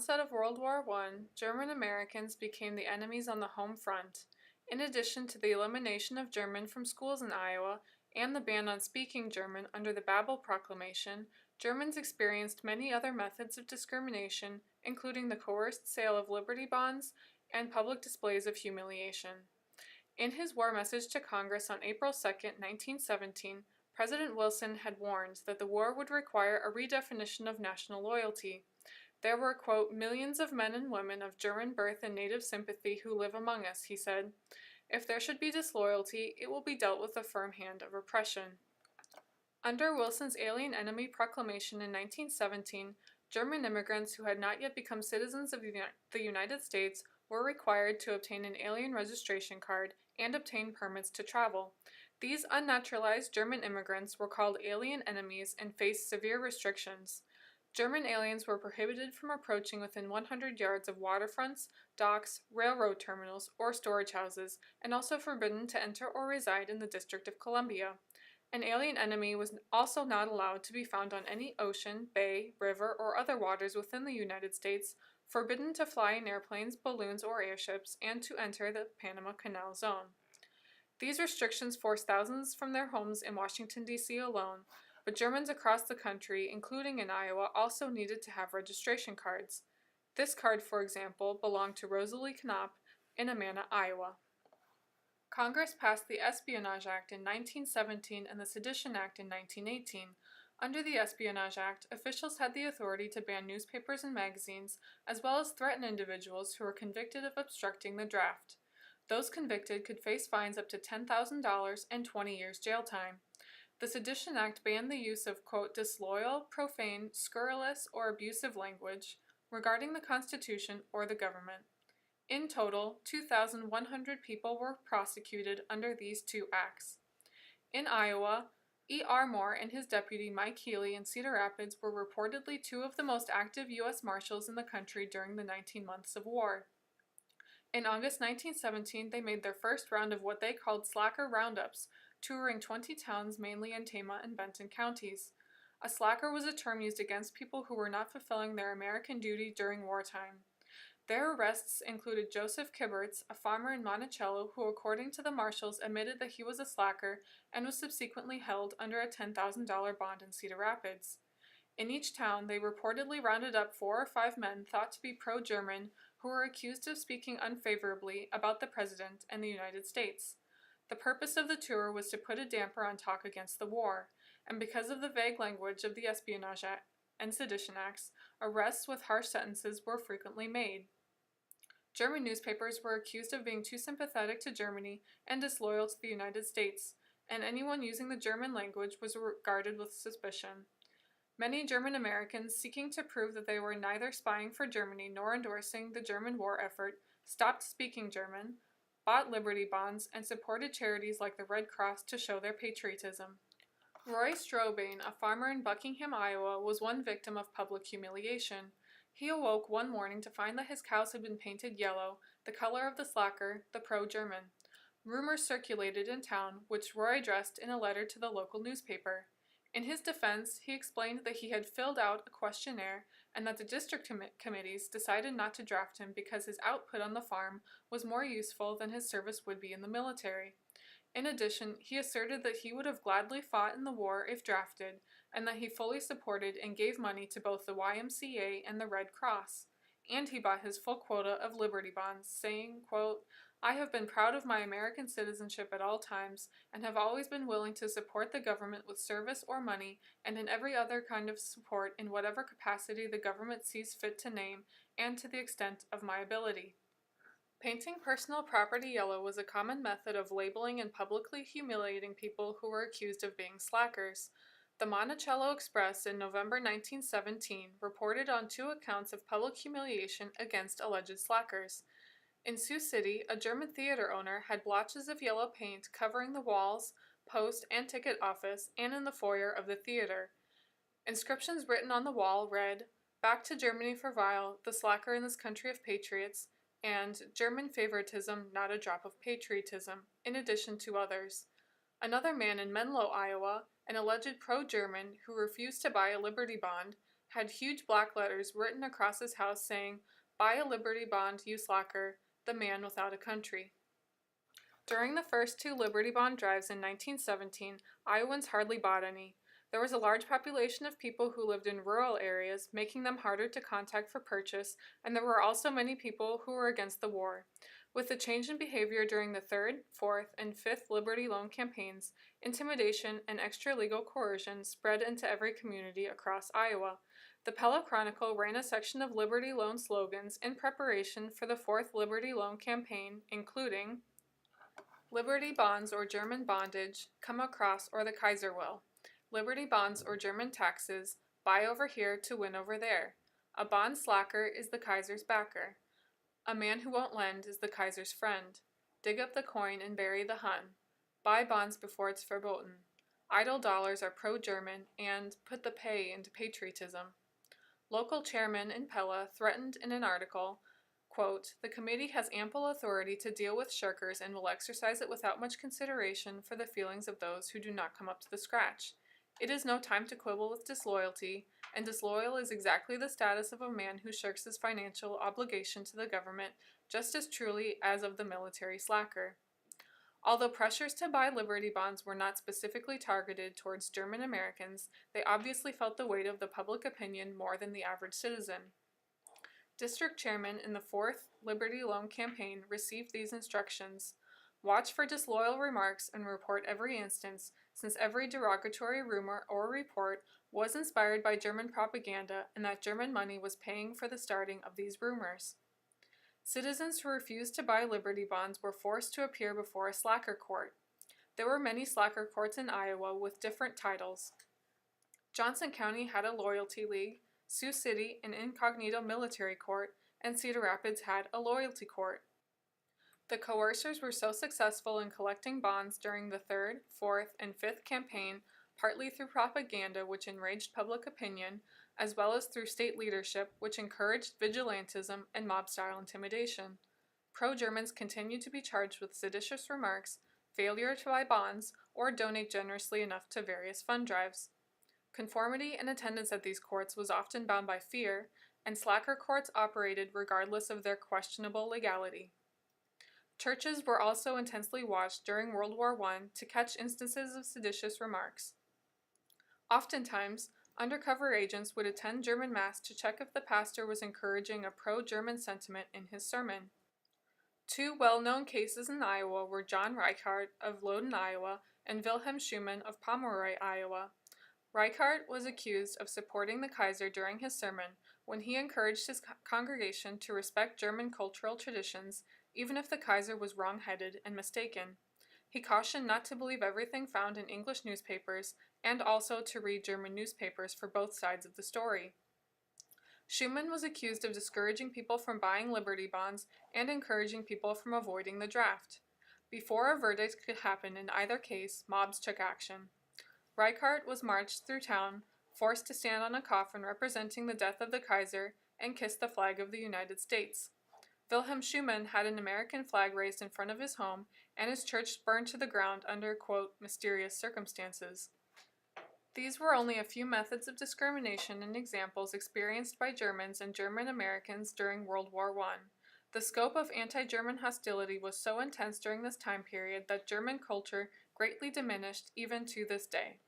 onset of World War I, German Americans became the enemies on the home front. In addition to the elimination of German from schools in Iowa and the ban on speaking German under the Babel Proclamation, Germans experienced many other methods of discrimination, including the coerced sale of Liberty Bonds and public displays of humiliation. In his war message to Congress on April 2, 1917, President Wilson had warned that the war would require a redefinition of national loyalty. There were, quote, millions of men and women of German birth and native sympathy who live among us, he said. If there should be disloyalty, it will be dealt with a firm hand of repression. Under Wilson's Alien Enemy Proclamation in 1917, German immigrants who had not yet become citizens of the United States were required to obtain an alien registration card and obtain permits to travel. These unnaturalized German immigrants were called alien enemies and faced severe restrictions. German aliens were prohibited from approaching within 100 yards of waterfronts, docks, railroad terminals, or storage houses, and also forbidden to enter or reside in the District of Columbia. An alien enemy was also not allowed to be found on any ocean, bay, river, or other waters within the United States, forbidden to fly in airplanes, balloons, or airships, and to enter the Panama Canal Zone. These restrictions forced thousands from their homes in Washington, D.C. alone, but Germans across the country, including in Iowa, also needed to have registration cards. This card, for example, belonged to Rosalie Knopp in Amana, Iowa. Congress passed the Espionage Act in 1917 and the Sedition Act in 1918. Under the Espionage Act, officials had the authority to ban newspapers and magazines, as well as threaten individuals who were convicted of obstructing the draft. Those convicted could face fines up to $10,000 and 20 years jail time. The Sedition Act banned the use of, quote, disloyal, profane, scurrilous, or abusive language regarding the Constitution or the government. In total, 2,100 people were prosecuted under these two acts. In Iowa, E.R. Moore and his deputy Mike Healy in Cedar Rapids were reportedly two of the most active U.S. Marshals in the country during the 19 months of war. In August 1917, they made their first round of what they called slacker roundups, touring 20 towns mainly in Tama and Benton counties. A slacker was a term used against people who were not fulfilling their American duty during wartime. Their arrests included Joseph Kibberts, a farmer in Monticello who, according to the marshals, admitted that he was a slacker and was subsequently held under a $10,000 bond in Cedar Rapids. In each town, they reportedly rounded up 4 or 5 men thought to be pro-German who were accused of speaking unfavorably about the president and the United States. The purpose of the tour was to put a damper on talk against the war, and because of the vague language of the Espionage Act and Sedition Acts, arrests with harsh sentences were frequently made. German newspapers were accused of being too sympathetic to Germany and disloyal to the United States, and anyone using the German language was regarded with suspicion. Many German Americans, seeking to prove that they were neither spying for Germany nor endorsing the German war effort, stopped speaking German, bought Liberty Bonds, and supported charities like the Red Cross to show their patriotism. Roy Strobane, a farmer in Buckingham, Iowa, was one victim of public humiliation. He awoke one morning to find that his cows had been painted yellow, the color of the slacker, the pro-German. Rumors circulated in town, which Roy addressed in a letter to the local newspaper. In his defense, he explained that he had filled out a questionnaire and that the district committees decided not to draft him because his output on the farm was more useful than his service would be in the military. In addition, he asserted that he would have gladly fought in the war if drafted, and that he fully supported and gave money to both the YMCA and the Red Cross. And he bought his full quota of Liberty Bonds, saying, quote, I have been proud of my American citizenship at all times, and have always been willing to support the government with service or money, and in every other kind of support in whatever capacity the government sees fit to name, and to the extent of my ability. Painting personal property yellow was a common method of labeling and publicly humiliating people who were accused of being slackers. The Monticello Express in November 1917 reported on 2 accounts of public humiliation against alleged slackers. In Sioux City, a German theater owner had blotches of yellow paint covering the walls, post, and ticket office, and in the foyer of the theater. Inscriptions written on the wall read, Back to Germany for Weil, the slacker in this country of patriots, and German favoritism, not a drop of patriotism, in addition to others. Another man in Menlo, Iowa, an alleged pro-German who refused to buy a Liberty Bond, had huge black letters written across his house saying, "Buy a Liberty Bond, you slacker, the man without a country." During the first two Liberty Bond drives in 1917, Iowans hardly bought any. There was a large population of people who lived in rural areas, making them harder to contact for purchase, and there were also many people who were against the war. With the change in behavior during the third, fourth, and fifth Liberty Loan campaigns, intimidation and extra-legal coercion spread into every community across Iowa. The Pella Chronicle ran a section of Liberty Loan slogans in preparation for the fourth Liberty Loan campaign, including Liberty bonds or German bondage, come across or the Kaiser will. Liberty bonds or German taxes, buy over here to win over there. A bond slacker is the Kaiser's backer. A man who won't lend is the Kaiser's friend. Dig up the coin and bury the Hun. Buy bonds before it's verboten. Idle dollars are pro-German and put the pay into patriotism. Local chairman in Pella threatened in an article, quote, "The committee has ample authority to deal with shirkers and will exercise it without much consideration for the feelings of those who do not come up to the scratch. It is no time to quibble with disloyalty, and disloyal is exactly the status of a man who shirks his financial obligation to the government just as truly as of the military slacker." Although pressures to buy Liberty bonds were not specifically targeted towards German Americans, they obviously felt the weight of the public opinion more than the average citizen. District chairman in the fourth Liberty Loan campaign received these instructions: watch for disloyal remarks and report every instance, since every derogatory rumor or report was inspired by German propaganda and that German money was paying for the starting of these rumors. Citizens who refused to buy Liberty bonds were forced to appear before a slacker court. There were many slacker courts in Iowa with different titles. Johnson County had a loyalty league, Sioux City an incognito military court, and Cedar Rapids had a loyalty court. The coercers were so successful in collecting bonds during the third, fourth, and fifth campaign, partly through propaganda which enraged public opinion, as well as through state leadership which encouraged vigilantism and mob-style intimidation. Pro-Germans continued to be charged with seditious remarks, failure to buy bonds, or donate generously enough to various fund drives. Conformity and attendance at these courts was often bound by fear, and slacker courts operated regardless of their questionable legality. Churches were also intensely watched during World War I to catch instances of seditious remarks. Oftentimes, undercover agents would attend German Mass to check if the pastor was encouraging a pro-German sentiment in his sermon. Two well-known cases in Iowa were John Reichart of Loudon, Iowa, and Wilhelm Schumann of Pomeroy, Iowa. Reichart was accused of supporting the Kaiser during his sermon when he encouraged his congregation to respect German cultural traditions, even if the Kaiser was wrong-headed and mistaken. He cautioned not to believe everything found in English newspapers and also to read German newspapers for both sides of the story. Schumann was accused of discouraging people from buying Liberty bonds and encouraging people from avoiding the draft. Before a verdict could happen in either case, mobs took action. Reichart was marched through town, forced to stand on a coffin representing the death of the Kaiser, and kiss the flag of the United States. Wilhelm Schumann had an American flag raised in front of his home, and his church burned to the ground under, quote, mysterious circumstances. These were only a few methods of discrimination and examples experienced by Germans and German Americans during World War I. The scope of anti-German hostility was so intense during this time period that German culture greatly diminished even to this day.